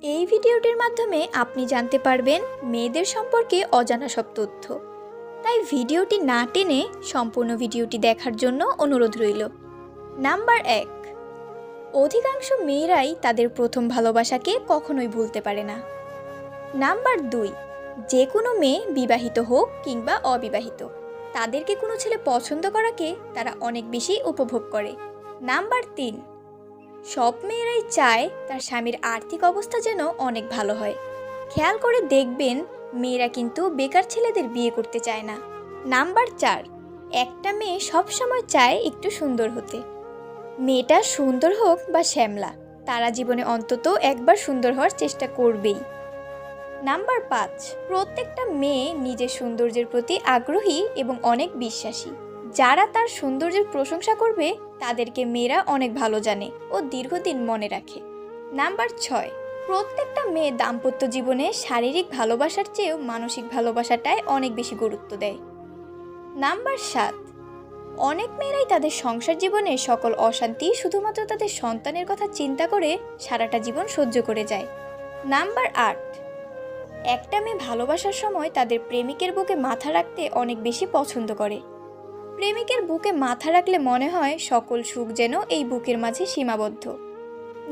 এই ভিডিওটির মাধ্যমে আপনি জানতে পারবেন মেয়েদের সম্পর্কে অজানা সব তথ্য। তাই ভিডিওটি না টেনে সম্পূর্ণ ভিডিওটি দেখার জন্য অনুরোধ রইল। নাম্বার 1, অধিকাংশ মেয়েরাই তাদের প্রথম ভালোবাসাকে কখনোই ভুলতে পারে না। নাম্বার 2, যে কোনো মেয়ে বিবাহিত হোক কিংবা অবিবাহিত, তাদেরকে কোনো ছেলে পছন্দ করাকে তারা অনেক বেশি উপভোগ করে। নাম্বার 3, সব মেয়েরাই চায় তার স্বামীর আর্থিক অবস্থা যেন অনেক ভালো হয়। খেয়াল করে দেখবেন মেয়েরা কিন্তু বেকার ছেলেদের বিয়ে করতে চায় না। নাম্বার 4, একটা মেয়ে সবসময় চায় একটু সুন্দর হতে। মেয়েটা সুন্দর হোক বা শ্যামলা, তারা জীবনে অন্তত একবার সুন্দর হওয়ার চেষ্টা করবেই। নাম্বার 5, প্রত্যেকটা মেয়ে নিজের সৌন্দর্যের প্রতি আগ্রহী এবং অনেক বিশ্বাসী। যারা তার সৌন্দর্যের প্রশংসা করবে তাদেরকে মেয়েরা অনেক ভালো জানে ও দীর্ঘদিন মনে রাখে। নাম্বার 6, প্রত্যেকটা মেয়ে দাম্পত্য জীবনে শারীরিক ভালোবাসার চেয়েও মানসিক ভালোবাসাটায় অনেক বেশি গুরুত্ব দেয়। নাম্বার 7, অনেক মেয়েরাই তাদের সংসার জীবনে সকল অশান্তি শুধুমাত্র তাদের সন্তানের কথা চিন্তা করে সারাটা জীবন সহ্য করে যায়। নাম্বার 8, একটা মেয়ে ভালোবাসার সময় তাদের প্রেমিকের বুকে মাথা রাখতে অনেক বেশি পছন্দ করে। প্রেমিকের বুকে মাথা রাখলে মনে হয় সকল সুখ যেন এই বুকের মাঝে সীমাবদ্ধ।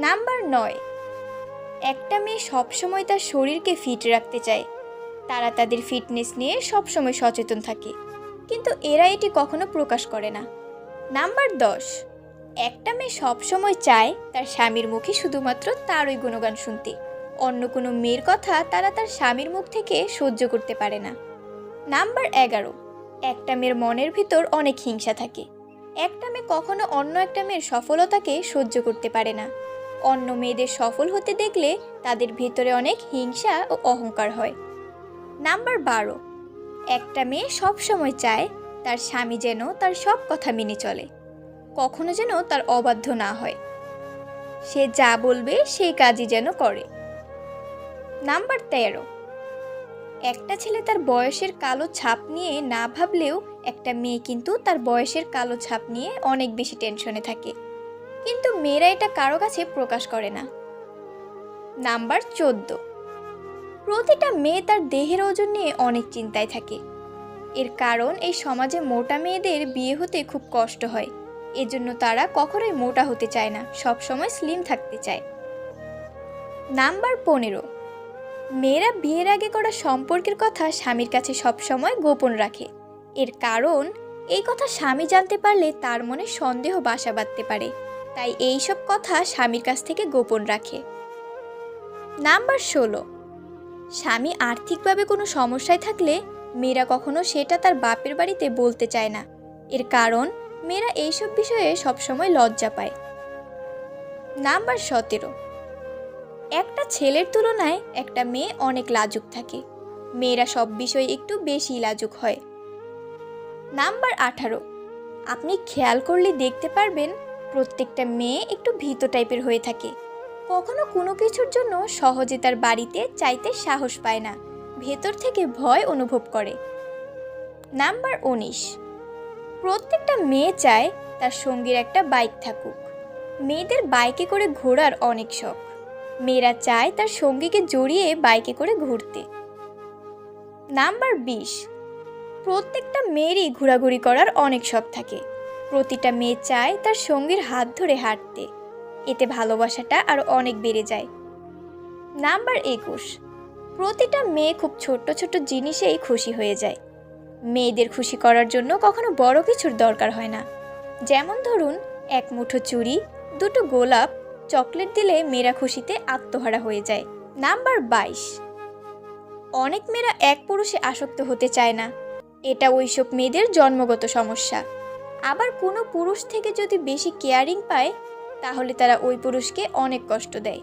নাম্বার 9, একটা মেয়ে সবসময় তার শরীরকে ফিট রাখতে চায়। তারা তাদের ফিটনেস নিয়ে সবসময় সচেতন থাকে, কিন্তু এরা এটি কখনো প্রকাশ করে না। নাম্বার 10, একটা মেয়ে সবসময় চায় তার স্বামীর মুখে শুধুমাত্র তারই গুণগান শুনতে। অন্য কোনো মেয়ের কথা তারা তার স্বামীর মুখ থেকে সহ্য করতে পারে না। নাম্বার 11, একটা মেয়ের মনের ভিতর অনেক হিংসা থাকে। একটা মেয়ে কখনো অন্য একটা মেয়ের সফলতাকে সহ্য করতে পারে না। অন্য মেয়েদের সফল হতে দেখলে তাদের ভিতরে অনেক হিংসা ও অহংকার হয়। নাম্বার 12, একটা মেয়ে সবসময় চায় তার স্বামী যেন তার সব কথা মেনে চলে, কখনো যেন তার অবাধ্য না হয়। সে যা বলবে সেই কাজই যেন করে। নাম্বার 13, একটা ছেলে তার বয়সের কালো ছাপ নিয়ে না ভাবলেও একটা মেয়ে কিন্তু তার বয়সের কালো ছাপ নিয়ে অনেক বেশি টেনশনে থাকে, কিন্তু মেয়েরা এটা কারো কাছে প্রকাশ করে না। নাম্বার 14, প্রতিটা মেয়ে তার দেহের ওজন নিয়ে অনেক চিন্তায় থাকে। এর কারণ এই সমাজে মোটা মেয়েদের বিয়ে হতে খুব কষ্ট হয়, এজন্য তারা কখনোই মোটা হতে চায় না, সবসময় স্লিম থাকতে চায়। নাম্বার 15, মেয়েরা বিয়ের আগে করা সম্পর্কের কথা স্বামীর কাছে সবসময় গোপন রাখে। এর কারণ এই কথা স্বামী জানতে পারলে তার মনে সন্দেহ বাসা বাঁধতে পারে, তাই এই সব কথা স্বামীর কাছ থেকে গোপন রাখে। নাম্বার 16, স্বামী আর্থিকভাবে কোনো সমস্যায় থাকলে মেয়েরা কখনো সেটা তার বাপের বাড়িতে বলতে চায় না। এর কারণ মেয়েরা এইসব বিষয়ে সবসময় লজ্জা পায়। নাম্বার 17, একটা ছেলের তুলনায় একটা মেয়ে অনেক লাজুক থাকে। মেয়েরা সব বিষয়ে একটু বেশি লাজুক হয়। নাম্বার 18, আপনি খেয়াল করলে দেখতে পারবেন প্রত্যেকটা মেয়ে একটু ভীত টাইপের হয়ে থাকে। কখনো কোনো কিছুর জন্য সহজে তার বাড়িতে চাইতে সাহস পায় না, ভেতর থেকে ভয় অনুভব করে। নাম্বার 19, প্রত্যেকটা মেয়ে চায় তার সঙ্গীর একটা বাইক থাকুক। মেয়েদের বাইকে করে ঘোরার অনেক শখ। মেয়েরা চায় তার সঙ্গীকে জড়িয়ে বাইকে করে ঘুরতে। নাম্বার 20, প্রত্যেকটা মেয়েরই ঘোরাঘুরি করার অনেক শখ থাকে। প্রতিটা মেয়ে চায় তার সঙ্গীর হাত ধরে হাঁটতে, এতে ভালোবাসাটা আরও অনেক বেড়ে যায়। নাম্বার 21, প্রতিটা মেয়ে খুব ছোট্ট ছোট্ট জিনিসেই খুশি হয়ে যায়। মেয়েদের খুশি করার জন্য কখনো বড় কিছুর দরকার হয় না। যেমন ধরুন, এক মুঠো চুড়ি, দুটো গোলাপ, চকলেট দিলে মেয়েরা খুশিতে আত্মহারা হয়ে যায়। নাম্বার 22, অনেক মেয়েরা এক পুরুষে আসক্ত হতে চায় না। এটা ওইসব মেয়েদের জন্মগত সমস্যা। আবার কোনো পুরুষ থেকে যদি বেশি কেয়ারিং পায় তাহলে তারা ওই পুরুষকে অনেক কষ্ট দেয়।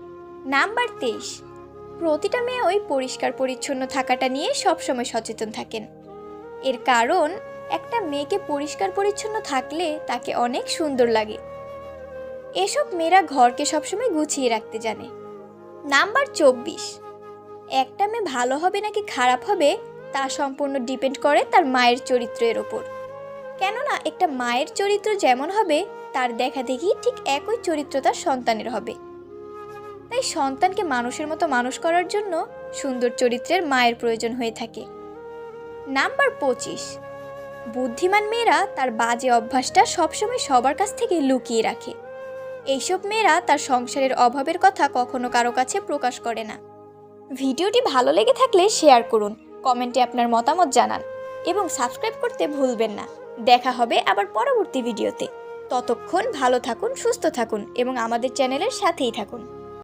নাম্বার 23, প্রতিটা মেয়ে ওই পরিষ্কার পরিচ্ছন্ন থাকাটা নিয়ে সবসময় সচেতন থাকেন। এর কারণ একটা মেয়েকে পরিষ্কার পরিচ্ছন্ন থাকলে তাকে অনেক সুন্দর লাগে। এসব মেয়েরা ঘরকে সবসময় গুছিয়ে রাখতে জানে। নাম্বার 24, একটা মেয়ে ভালো হবে নাকি খারাপ হবে তা সম্পূর্ণ ডিপেন্ড করে তার মায়ের চরিত্রের ওপর। কেননা একটা মায়ের চরিত্র যেমন হবে তার দেখা দেখি ঠিক একই চরিত্র তার সন্তানের হবে। তাই সন্তানকে মানুষের মতো মানুষ করার জন্য সুন্দর চরিত্রের মায়ের প্রয়োজন হয়ে থাকে। নাম্বার 25, বুদ্ধিমান মেয়েরা তার বাজে অভ্যাসটা সবসময় সবার কাছ থেকে লুকিয়ে রাখে। এইসব মেয়েরা তার সংসারের অভাবের কথা কখনো কারো কাছে প্রকাশ করে না। ভিডিওটি ভালো লেগে থাকলে শেয়ার করুন, কমেন্টে আপনার মতামত জানান এবং সাবস্ক্রাইব করতে ভুলবেন না। দেখা হবে আবার পরবর্তী ভিডিওতে। ততক্ষণ ভালো থাকুন, সুস্থ থাকুন এবং আমাদের চ্যানেলের সাথেই থাকুন।